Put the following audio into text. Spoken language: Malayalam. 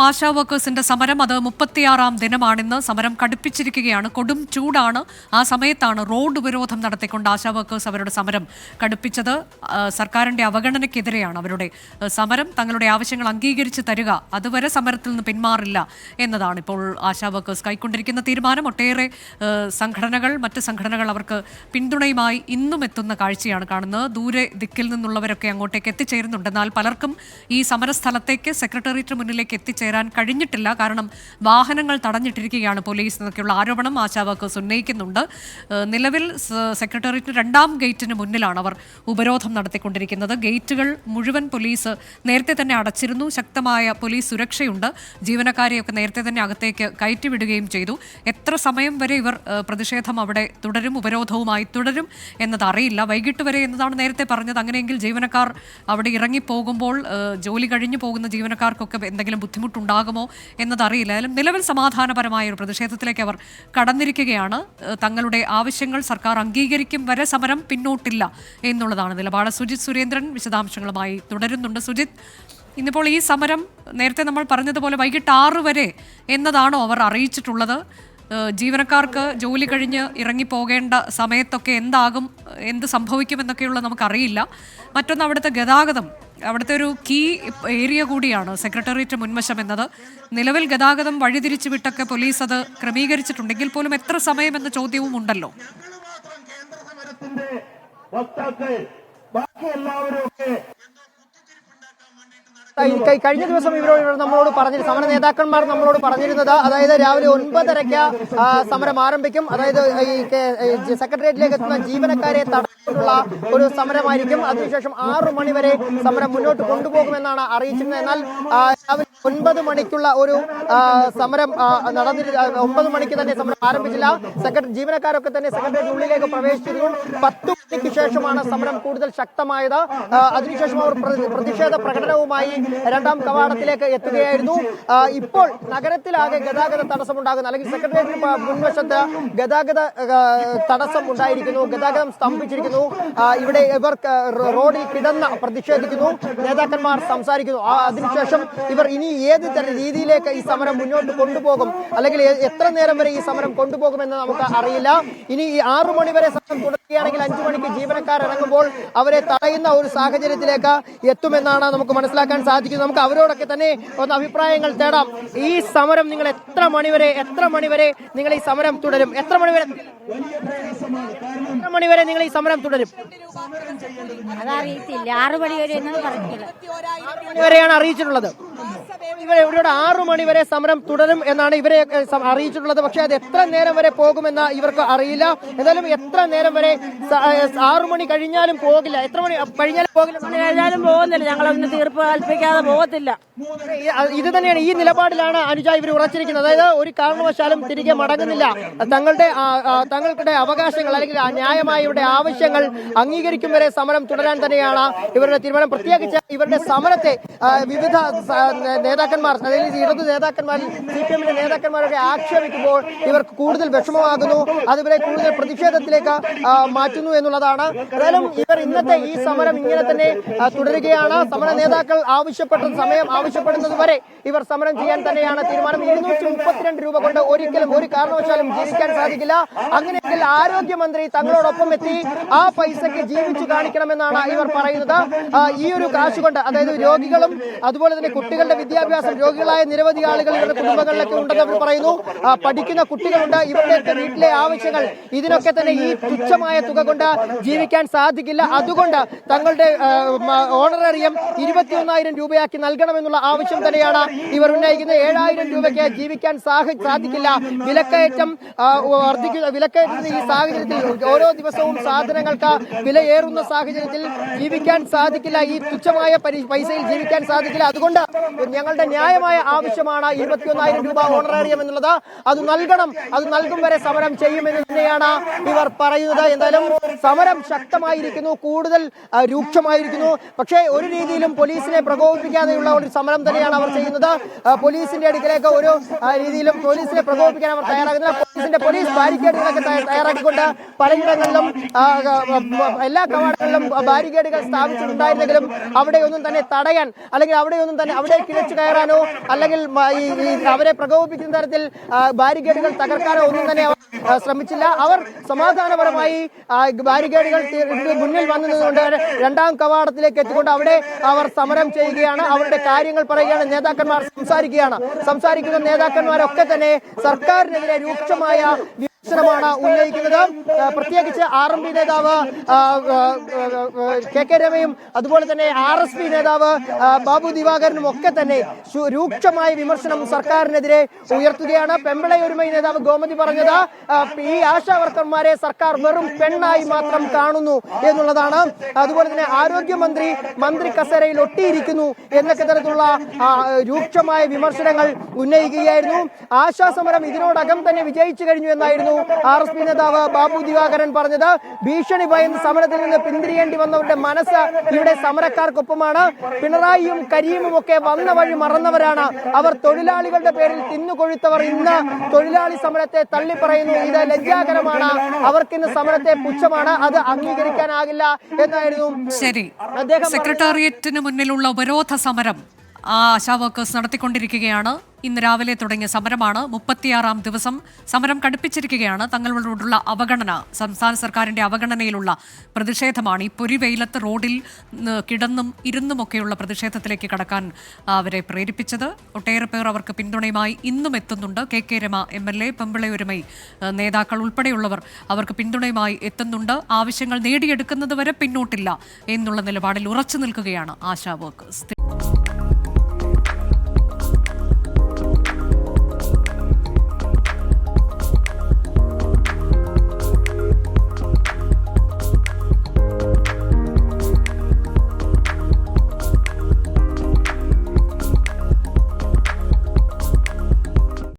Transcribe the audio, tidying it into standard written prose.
ആശാ വർക്കേഴ്സിന്റെ സമരം അത് 36-ാം ദിനമാണിന്ന്. സമരം കടുപ്പിച്ചിരിക്കുകയാണ്. കൊടും ചൂടാണ്. ആ സമയത്താണ് റോഡ് ഉപരോധം നടത്തിക്കൊണ്ട് ആശാ വർക്കേഴ്സ് അവരുടെ സമരം കടുപ്പിച്ചത്. സർക്കാരിന്റെ അവഗണനയ്ക്കെതിരെയാണ് അവരുടെ സമരം. തങ്ങളുടെ ആവശ്യങ്ങൾ അംഗീകരിച്ച് തരിക, അതുവരെ സമരത്തിൽ നിന്ന് പിന്മാറില്ല എന്നതാണ് ഇപ്പോൾ ആശാ വർക്കേഴ്സ് കൈക്കൊണ്ടിരിക്കുന്ന തീരുമാനം. ഒട്ടേറെ സംഘടനകൾ, മറ്റ് സംഘടനകൾ അവർക്ക് പിന്തുണയുമായി ഇന്നും എത്തുന്ന കാഴ്ചയാണ് കാണുന്നത്. ദൂരെ ദിക്കിൽ നിന്നുള്ളവരൊക്കെ അങ്ങോട്ടേക്ക് എത്തിച്ചേരുന്നുണ്ട്. എന്നാൽ പലർക്കും ഈ സമരസ്ഥലത്തേക്ക് സെക്രട്ടേറിയറ്റ് മുന്നിലേക്ക് എത്തിച്ചേരാൻ കഴിഞ്ഞിട്ടില്ല. കാരണം വാഹനങ്ങൾ തടഞ്ഞിട്ടിരിക്കുകയാണ് പോലീസ് എന്നൊക്കെയുള്ള ആരോപണം ആശാ വർക്കേഴ്സ് ഉന്നയിക്കുന്നുണ്ട്. നിലവിൽ സെക്രട്ടേറിയറ്റ് 2-ാം ഗേറ്റിന് മുന്നിലാണ് അവർ ഉപരോധം നടത്തിക്കൊണ്ടിരിക്കുന്നത്. ഗേറ്റുകൾ മുഴുവൻ പോലീസ് നേരത്തെ തന്നെ അടച്ചിരുന്നു. ശക്തമായ പോലീസ് സുരക്ഷയുണ്ട്. ജീവനക്കാരെയൊക്കെ നേരത്തെ തന്നെ അകത്തേക്ക് കയറ്റിവിടുകയും ചെയ്തു. എത്ര സമയം വരെ ഇവർ പ്രതിഷേധം അവിടെ തുടരും, ഉപരോധവുമായി തുടരും എന്നത് അറിയില്ല. വൈകിട്ട് വരെ എന്നതാണ് നേരത്തെ പറഞ്ഞത്. അങ്ങനെയെങ്കിൽ ജീവനക്കാർ അവിടെ ഇറങ്ങിപ്പോകുമ്പോൾ ജോലി കഴിഞ്ഞു പോകുന്ന ജീവനക്കാർക്കൊക്കെ എന്തെങ്കിലും ബുദ്ധിമുട്ടുണ്ടാകുമോ എന്നതറിയില്ല. നിലവിൽ സമാധാനപരമായ ഒരു പ്രതിഷേധത്തിലേക്ക് അവർ കടന്നിരിക്കുകയാണ്. തങ്ങളുടെ ആവശ്യങ്ങൾ സർക്കാർ അംഗീകരിക്കും വരെ സമരം പിന്നോട്ടില്ല എന്നുള്ളതാണ് നിലപാട്. സുജിത് സുരേന്ദ്രൻ വിശദാംശങ്ങളുമായി തുടരുന്നുണ്ട്. സുജിത്, ഇന്നിപ്പോൾ ഈ സമരം നേരത്തെ നമ്മൾ പറഞ്ഞതുപോലെ വൈകിട്ട് 6 വരെ എന്നതാണോ അവർ അറിയിച്ചിട്ടുള്ളത്? ജീവനക്കാർക്ക് ജോലി കഴിഞ്ഞ് ഇറങ്ങിപ്പോകേണ്ട സമയത്തൊക്കെ എന്താകും, എന്ത് സംഭവിക്കുമെന്നൊക്കെയുള്ള നമുക്കറിയില്ല. മറ്റൊന്ന് അവിടുത്തെ ഗതാഗതം, അവിടുത്തെ ഒരു കീ ഏരിയ കൂടിയാണ് സെക്രട്ടേറിയറ്റ് മുൻവശം എന്നത്. നിലവിൽ ഗതാഗതം വഴിതിരിച്ചു വിട്ടൊക്കെ പോലീസ് അത് ക്രമീകരിച്ചിട്ടുണ്ടെങ്കിൽ പോലും എത്ര സമയമെന്ന ചോദ്യവും ഉണ്ടല്ലോ. കഴിഞ്ഞ ദിവസം ഇവരോട് നമ്മളോട് സമര നേതാക്കന്മാർ നമ്മളോട് പറഞ്ഞിരുന്നത്, അതായത് രാവിലെ 9:30-ക്ക് സമരം ആരംഭിക്കും. അതായത് ഈ സെക്രട്ടേറിയറ്റിലേക്ക് എത്തുന്ന ജീവനക്കാരെ തടഞ്ഞുള്ള ഒരു സമരമായിരിക്കും. അതിനുശേഷം 6 മണി വരെ സമരം മുന്നോട്ട് കൊണ്ടുപോകുമെന്നാണ് അറിയിച്ചിരുന്നത്. എന്നാൽ രാവിലെ 9 മണിക്കുള്ള ഒരു സമരം 9 മണിക്ക് തന്നെ സമരം ആരംഭിച്ചില്ല. ജീവനക്കാരൊക്കെ തന്നെ സെക്രട്ടേറിയറ്റിനുള്ളിലേക്ക് പ്രവേശിച്ചിരുന്നു. 10 മണിക്ക് ശേഷമാണ് സമരം കൂടുതൽ ശക്തമായത്. അതിനുശേഷം അവർ പ്രതിഷേധ പ്രകടനവുമായി 2-ാം കവാടത്തിലേക്ക് എത്തുകയായിരുന്നു. ഇപ്പോൾ നഗരത്തിലാകെ ഗതാഗത തടസ്സമുണ്ടാകുന്നു, അല്ലെങ്കിൽ സെക്രട്ടേറിയറ്റ് മുൻവശത്ത് ഗതാഗത തടസ്സം ഉണ്ടായിരിക്കുന്നു. ഗതാഗതം സ്തംഭിച്ചിരിക്കുന്നു. ഇവിടെ ഇവർ റോഡിൽ കിടന്ന് പ്രതിഷേധിക്കുന്നു. നേതാക്കന്മാർ സംസാരിക്കുന്നു. അതിനുശേഷം ഇവർ ഇനി ഏത് രീതിയിലേക്ക് ഈ സമരം മുന്നോട്ട് കൊണ്ടുപോകും, അല്ലെങ്കിൽ എത്ര നേരം വരെ ഈ സമരം കൊണ്ടുപോകുമെന്ന് നമുക്ക് അറിയില്ല. ഇനി ഈ 6 മണി വരെ സമരം തുടരുകയാണെങ്കിൽ 5 മണിക്ക് ജീവനക്കാർ ഇറങ്ങുമ്പോൾ അവരെ തടയുന്ന ഒരു സാഹചര്യത്തിലേക്ക് എത്തുമെന്നാണ് നമുക്ക് മനസ്സിലാക്കാൻ സാധിക്കുന്നത്. നമുക്ക് അവരോടൊക്കെ തന്നെ ഒന്ന് അഭിപ്രായങ്ങൾ തേടാം. ഈ സമരം നിങ്ങൾ എത്ര മണിവരെ നിങ്ങൾ ഈ സമരം തുടരും? എത്ര മണിവരെ നിങ്ങൾ ഈ സമരം തുടരും? അതറിയത്തില്ല. 6 മണി വരെയാണ് അറിയിച്ചിട്ടുള്ളത്. ഇവരോട് 6 മണി വരെ സമരം തുടരും എന്നാണ് ഇവരെ അറിയിച്ചിട്ടുള്ളത്. പക്ഷെ അത് എത്ര നേരം വരെ പോകുമെന്ന് ഇവർക്ക് അറിയില്ല. എന്തായാലും എത്ര നേരം വരെ, 6 മണി കഴിഞ്ഞാലും പോകില്ല. എത്ര മണി കഴിഞ്ഞാലും പോകുന്നില്ല. ഞങ്ങളൊന്നും തീർപ്പ് കൽപ്പിക്കാതെ പോകത്തില്ല. ഇത് തന്നെയാണ്, ഈ നിലപാടിലാണ് അനുജ ഇവർ ഉറച്ചിരിക്കുന്നത്. അതായത് ഒരു കാരണവശാലും തിരികെ മടങ്ങുന്നില്ല. തങ്ങളുടെ അവകാശങ്ങൾ, അല്ലെങ്കിൽ ന്യായമായ ഇവരുടെ ആവശ്യങ്ങൾ അംഗീകരിക്കും വരെ സമരം തുടരാൻ തന്നെയാണ് ഇവരുടെ തീരുമാനം. പ്രത്യേകിച്ച് ഇവരുടെ സമരത്തെ വിവിധ നേതാക്കന്മാർ, അതായത് ഇടതു നേതാക്കന്മാർ, CPM-ന്റെ നേതാക്കന്മാരൊക്കെ ആക്ഷേപിക്കുമ്പോൾ ഇവർക്ക് കൂടുതൽ വിഷമമാകുന്നു. അതുവരെ കൂടുതൽ പ്രതിഷേധത്തിലേക്ക് മാറ്റുന്നു എന്നുള്ളതാണ്. ഏതായാലും ഇവർ ഇന്നത്തെ ഈ സമരം ഇങ്ങനെ തന്നെ തുടരുകയാണ്. സമര നേതാക്കൾ ആവശ്യപ്പെടുന്നത് വരെ ഇവർ സമരം ചെയ്യാൻ തന്നെയാണ് തീരുമാനം. 232 രൂപ കൊണ്ട് ഒരിക്കലും ഒരു കാരണവശാലും ജീവിക്കാൻ സാധിക്കില്ല. അങ്ങനെയെങ്കിൽ ആരോഗ്യമന്ത്രി തങ്ങളോടൊപ്പം എത്തി ആ പൈസക്ക് ജീവിച്ചു കാണിക്കണമെന്നാണ് ഇവർ പറയുന്നത്. ഈ ഒരു കാശ് കൊണ്ട്, അതായത് രോഗികളും അതുപോലെ തന്നെ കുട്ടികളുടെ വിദ്യാഭ്യാസം, രോഗികളായ നിരവധി ആളുകൾ ഇവരുടെ കുടുംബങ്ങളിലൊക്കെ ഉണ്ടെന്ന് അവർ പറയുന്നു. പഠിക്കുന്ന കുട്ടികളുണ്ട്. ഇവരുടെയൊക്കെ വീട്ടിലെ ആവശ്യങ്ങൾ, ഇതിനൊക്കെ തന്നെ ഈ തുച്ഛമായ തുക കൊണ്ട് ജീവിക്കാൻ സാധിക്കില്ല. അതുകൊണ്ട് തങ്ങളുടെ ഓണറേറിയം 21,000 രൂപയാക്കി നൽകണമെന്നുള്ള ആവശ്യം തന്നെയാണ് ഇവർ ഉന്നയിക്കുന്നത്. 7,000 രൂപയ്ക്ക് ജീവിക്കാൻ സാധിക്കില്ല. വിലക്കയറ്റം വിലക്കയറ്റത്തിന്റെ ഈ സാഹചര്യത്തിൽ, ഓരോ ദിവസവും സാധനങ്ങൾക്ക് വിലയേറുന്ന സാഹചര്യത്തിൽ ജീവിക്കാൻ സാധിക്കില്ല. ഈ തുച്ഛമായ പൈസയിൽ ജീവിക്കാൻ സാധിക്കില്ല. അതുകൊണ്ട് ഞങ്ങളുടെ ന്യായമായ ആവശ്യമാണ് 21,000 രൂപ ഓണറേറിയം എന്നുള്ളത്. അത് നൽകണം. അത് നൽകും വരെ സമരം ചെയ്യുമെന്ന് തന്നെയാണ് ഇവർ പറയുന്നത്. എന്തായാലും സമരം ശക്തമായിരിക്കുന്നു, കൂടുതൽ രൂക്ഷമായിരിക്കുന്നു. പക്ഷേ ഒരു രീതിയിലും പോലീസിനെ പ്രകോപിപ്പിക്കാതെയുള്ള ഒരു സമരം തന്നെയാണ് അവർ ചെയ്യുന്നത്. പോലീസിന്റെ അടുക്കലേക്ക് ഒരു രീതിയിലും പോലീസിനെ പ്രകോപിപ്പിക്കാൻ അവർ തയ്യാറാകുന്നില്ല. പോലീസ് ബാരിക്കേഡുകളൊക്കെ സമരത്തിലേക്ക് തയ്യാറാക്കിക്കൊണ്ട് പലയിടങ്ങളിലും എല്ലാ കവാടങ്ങളിലും ബാരിക്കേഡുകൾ സ്ഥാപിച്ചിട്ടുണ്ടായിരുന്നെങ്കിലും അവിടെയൊന്നും തന്നെ തടയാൻ അല്ലെങ്കിൽ അവിടെ കിഴച്ചു കയറാനോ അല്ലെങ്കിൽ അവരെ പ്രകോപിപ്പിക്കുന്ന തരത്തിൽ ബാരിക്കേഡുകൾ തകർക്കാനോ ഒന്നും തന്നെ അവർ ശ്രമിച്ചില്ല. അവർ സമാധാനപരമായി ബാരിക്കേഡുകൾ മുന്നിൽ വന്നതുകൊണ്ട് രണ്ടാം കവാടത്തിലേക്ക് എത്തിക്കൊണ്ട് അവിടെ അവർ സമരം ചെയ്യുകയാണ്. അവരുടെ കാര്യങ്ങൾ പറയുകയാണ്. നേതാക്കന്മാർ സംസാരിക്കുന്ന നേതാക്കന്മാരൊക്കെ തന്നെ സർക്കാരിനെതിരെ രൂക്ഷമായ വിമർശനമാണ് ഉന്നയിക്കുന്നത്. പ്രത്യേകിച്ച് RMP നേതാവ് KK രമയും അതുപോലെ തന്നെ RSP നേതാവ് ബാബു ദിവാകരനും ഒക്കെ തന്നെ രൂക്ഷമായ വിമർശനം സർക്കാരിനെതിരെ ഉയർത്തുകയാണ്. പെമ്പിളയൊരുമൈ നേതാവ് ഗോമതി പറഞ്ഞത് ഈ ആശാ വർക്കർമാരെ സർക്കാർ വെറും പെണ്ണായി മാത്രം കാണുന്നു എന്നുള്ളതാണ്. അതുപോലെ തന്നെ ആരോഗ്യമന്ത്രി മന്ത്രി കസേരയിൽ ഒട്ടിയിരിക്കുന്നു എന്നൊക്കെ തരത്തിലുള്ള രൂക്ഷമായ വിമർശനങ്ങൾ ഉന്നയിക്കുകയായിരുന്നു. ആശാ സമരം ഇതിനോടകം തന്നെ വിജയിച്ചു കഴിഞ്ഞു എന്നായിരുന്നു RSP നേതാവ് ബാബു ദിവാകരൻ പറഞ്ഞത്. ഭീഷണി ഭയന്ന് സമരത്തിൽ നിന്ന് പിന്തിരിയേണ്ടി വന്നവരുടെ മനസ്സ് ഇവിടെ സമരക്കാർക്കൊപ്പമാണ്. പിണറായിയും കരീമും ഒക്കെ വന്ന വഴി മറന്നവരാണ്. അവർ തൊഴിലാളികളുടെ പേരിൽ തിന്നുകൊഴുത്തവർ ഇന്ന് തൊഴിലാളി സമരത്തെ തള്ളിപ്പറയുന്നു. ഇത് ലജ്ജാകരമാണ്. അവർക്കിന്ന് സമരത്തെ പുച്ഛമാണ്. അത് അംഗീകരിക്കാനാകില്ല എന്നായിരുന്നു ശരി. സെക്രട്ടേറിയറ്റിന് മുന്നിലുള്ള ഉപരോധ സമരം ആശാ വർക്കേഴ്സ് നടത്തിക്കൊണ്ടിരിക്കുകയാണ്. ഇന്ന് രാവിലെ തുടങ്ങിയ സമരമാണ്. 36ാം ദിവസം സമരം കടുപ്പിച്ചിരിക്കുകയാണ്. തങ്ങളോടുള്ള അവഗണന, സംസ്ഥാന സർക്കാരിന്റെ അവഗണനയിലുള്ള പ്രതിഷേധമാണ്. ഈ പൊരിവെയിലത്ത് റോഡിൽ കിടന്നും ഇരുന്നുമൊക്കെയുള്ള പ്രതിഷേധത്തിലേക്ക് കടക്കാൻ അവരെ പ്രേരിപ്പിച്ചത്. ഒട്ടേറെ പേർ അവർക്ക് പിന്തുണയുമായി ഇന്നും എത്തുന്നുണ്ട്. KK രമ MLA, പെമ്പിളയൊരുമൈ നേതാക്കൾ ഉൾപ്പെടെയുള്ളവർ അവർക്ക് പിന്തുണയുമായി എത്തുന്നുണ്ട്. ആവശ്യങ്ങൾ നേടിയെടുക്കുന്നത് വരെ പിന്നോട്ടില്ല എന്നുള്ള നിലപാടിൽ ഉറച്ചു നിൽക്കുകയാണ് ആശാ വർക്കേഴ്സ്.